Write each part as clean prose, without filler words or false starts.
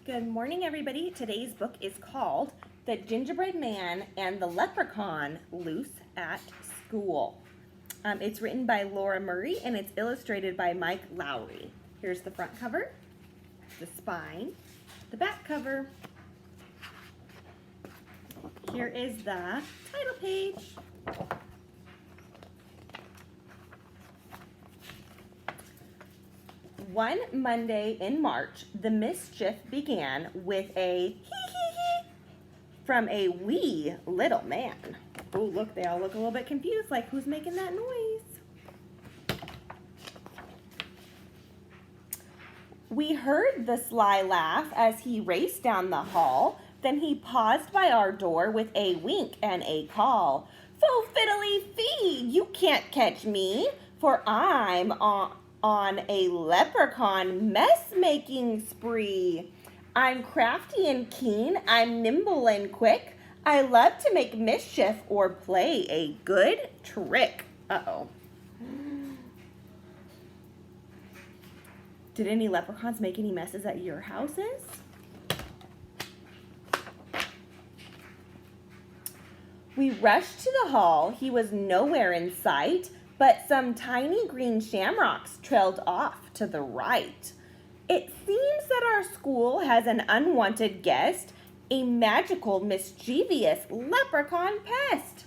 Good morning, everybody. Today's book is called The Gingerbread Man and the Leprechaun Loose at School. It's written by Laura Murray and it's illustrated by Mike Lowery. Here's the front cover, the spine, the back cover. Here is the title page. One Monday in March, the mischief began with a hee from a wee little man. Oh, look, they all look a little bit confused, like who's making that noise? We heard the sly laugh as he raced down the hall. Then he paused by our door with a wink and a call. Fo fiddly fee, you can't catch me, for I'm on a leprechaun mess-making spree. I'm crafty and keen, I'm nimble and quick. I love to make mischief or play a good trick. Uh-oh. Did any leprechauns make any messes at your houses? We rushed to the hall. He was nowhere in sight, but some tiny green shamrocks trailed off to the right. It seems that our school has an unwanted guest, a magical, mischievous leprechaun pest.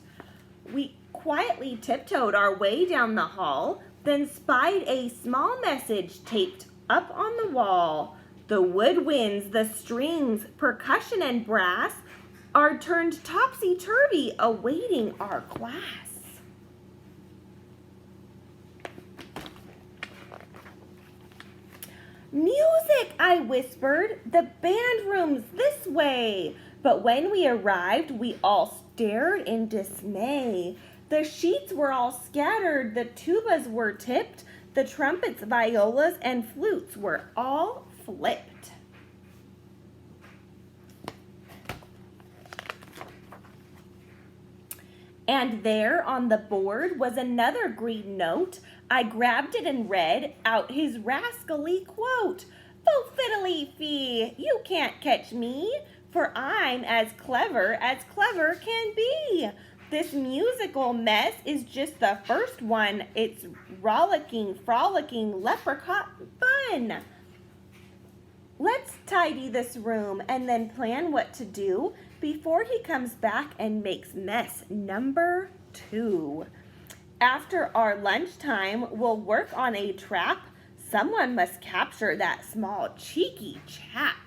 We quietly tiptoed our way down the hall, then spied a small message taped up on the wall. The woodwinds, the strings, percussion, and brass are turned topsy-turvy, awaiting our class. Music, I whispered, the band room's this way. But when we arrived, we all stared in dismay. The sheets were all scattered, the tubas were tipped, the trumpets, violas, and flutes were all flipped. And there on the board was another green note. I grabbed it and read out his rascally quote. Fo fiddly fee, you can't catch me, for I'm as clever can be. This musical mess is just the first one. It's rollicking, frolicking leprechaun fun. Let's tidy this room and then plan what to do before he comes back and makes mess number 2. After our lunchtime, we'll work on a trap. Someone must capture that small cheeky chap.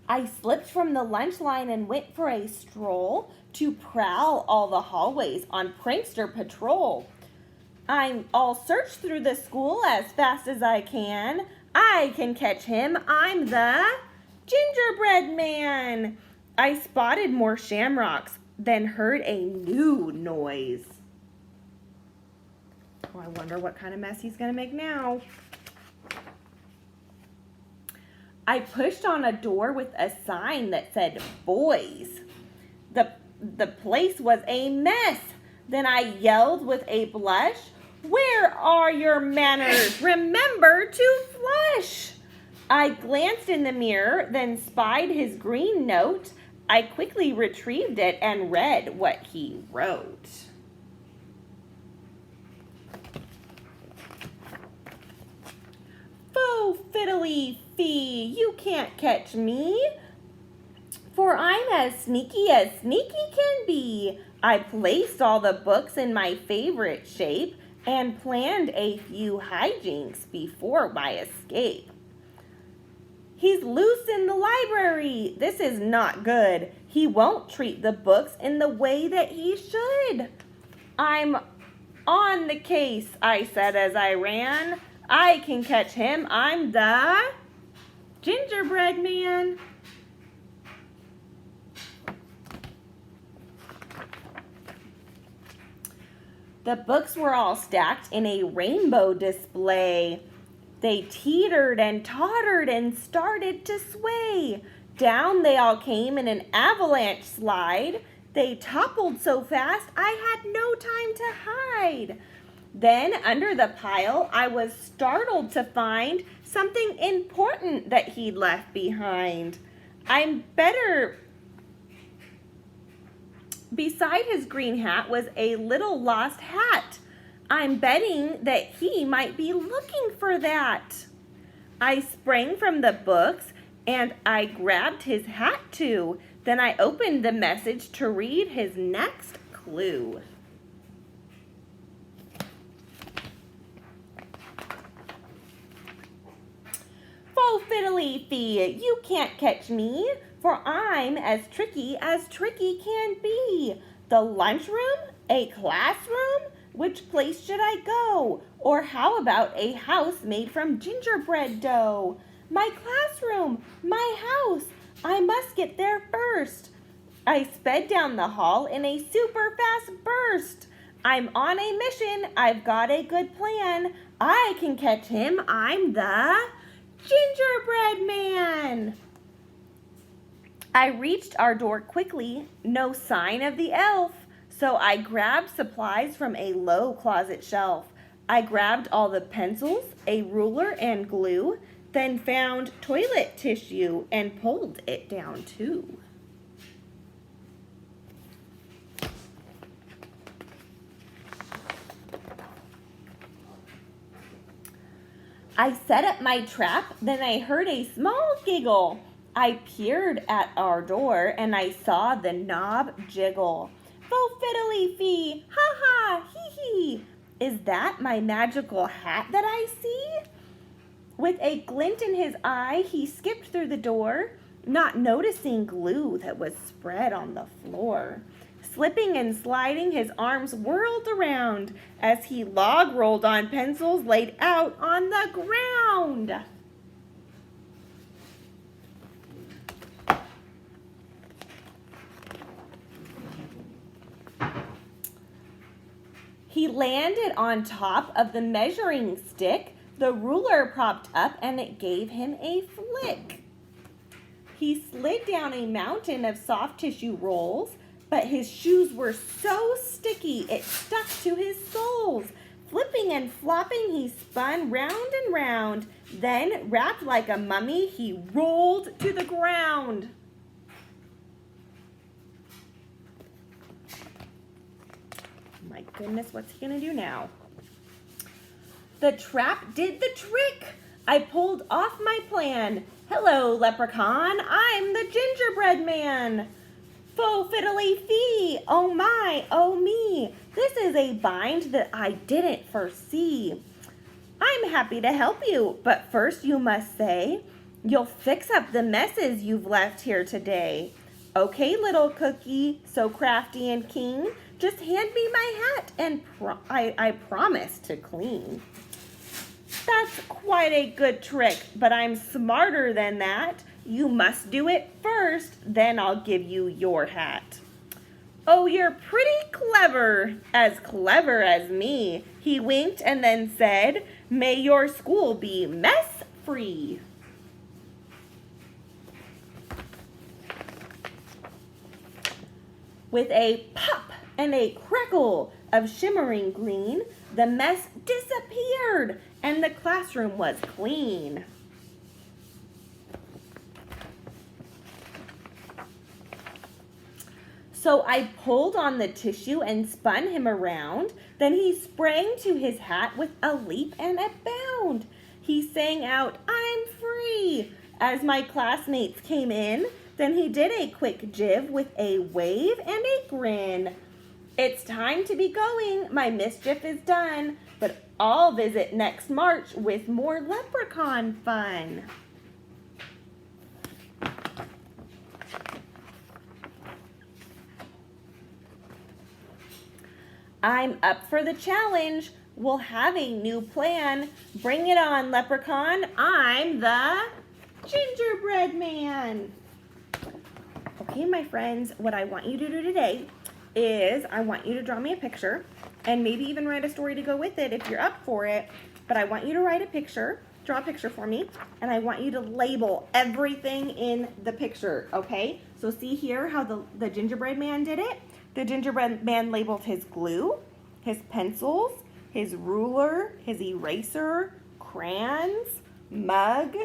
I slipped from the lunch line and went for a stroll to prowl all the hallways on prankster patrol. I'll search through the school as fast as I can. I can catch him. I'm the Gingerbread Man. I spotted more shamrocks, then heard a new noise. Oh, I wonder what kind of mess he's going to make now. I pushed on a door with a sign that said boys. The place was a mess. Then I yelled with a blush, where are your manners? Remember to flush. I glanced in the mirror, then spied his green note. I quickly retrieved it and read what he wrote. Fo fiddly fee, you can't catch me, for I'm as sneaky can be. I placed all the books in my favorite shape and planned a few hijinks before my escape. He's loose in the library. This is not good. He won't treat the books in the way that he should. I'm on the case, I said as I ran. I can catch him. I'm the Gingerbread Man. The books were all stacked in a rainbow display. They teetered and tottered and started to sway. Down they all came in an avalanche slide. They toppled so fast I had no time to hide. Then under the pile, I was startled to find something important that he'd left behind. Beside his green hat was a little lost hat. I'm betting that he might be looking for that. I sprang from the books and I grabbed his hat too. Then I opened the message to read his next clue. "Oh, fiddly fee, you can't catch me, for I'm as tricky can be. The lunchroom? A classroom? Which place should I go? Or how about a house made from gingerbread dough? My classroom, my house, I must get there first." I sped down the hall in a super fast burst. I'm on a mission, I've got a good plan. I can catch him, I'm the Gingerbread Man. I reached our door quickly, no sign of the elf. So I grabbed supplies from a low closet shelf. I grabbed all the pencils, a ruler, and glue, then found toilet tissue and pulled it down too. I set up my trap, then I heard a small giggle. I peered at our door and I saw the knob jiggle. "Fo fiddly fee, ha ha, hee hee. Is that my magical hat that I see?" With a glint in his eye, he skipped through the door, not noticing glue that was spread on the floor. Slipping and sliding, his arms whirled around as he log rolled on pencils laid out on the ground. He landed on top of the measuring stick. The ruler propped up and it gave him a flick. He slid down a mountain of soft tissue rolls, but his shoes were so sticky it stuck to his soles. Flipping and flopping, he spun round and round. Then, wrapped like a mummy, he rolled to the ground. My goodness, what's he gonna do now? The trap did the trick. I pulled off my plan. "Hello, Leprechaun, I'm the Gingerbread Man." "Fo fiddly fee, oh my, oh me. This is a bind that I didn't foresee. I'm happy to help you, but first you must say, you'll fix up the messes you've left here today. Okay, little cookie, so crafty and keen, just hand me my hat and I promise to clean." "That's quite a good trick, but I'm smarter than that. You must do it first, then I'll give you your hat." "Oh, you're pretty clever as me." He winked and then said, "May your school be mess-free." With a pop and a crackle of shimmering green, the mess disappeared and the classroom was clean. So I pulled on the tissue and spun him around. Then he sprang to his hat with a leap and a bound. He sang out, "I'm free," as my classmates came in. Then he did a quick jib with a wave and a grin. "It's time to be going, my mischief is done, but I'll visit next March with more leprechaun fun." I'm up for the challenge. We'll have a new plan. Bring it on, Leprechaun. I'm the Gingerbread Man. Okay, my friends, what I want you to do today is I want you to draw me a picture and maybe even write a story to go with it if you're up for it. But I want you to write a picture, draw a picture for me, and I want you to label everything in the picture, okay? So see here how the Gingerbread Man did it? The Gingerbread Man labeled his glue, his pencils, his ruler, his eraser, crayons, mug,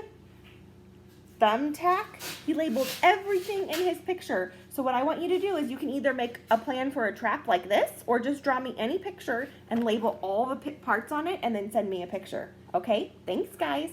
thumbtack. He labeled everything in his picture. So what I want you to do is you can either make a plan for a trap like this or just draw me any picture and label all the parts on it and then send me a picture. Okay? Thanks, guys.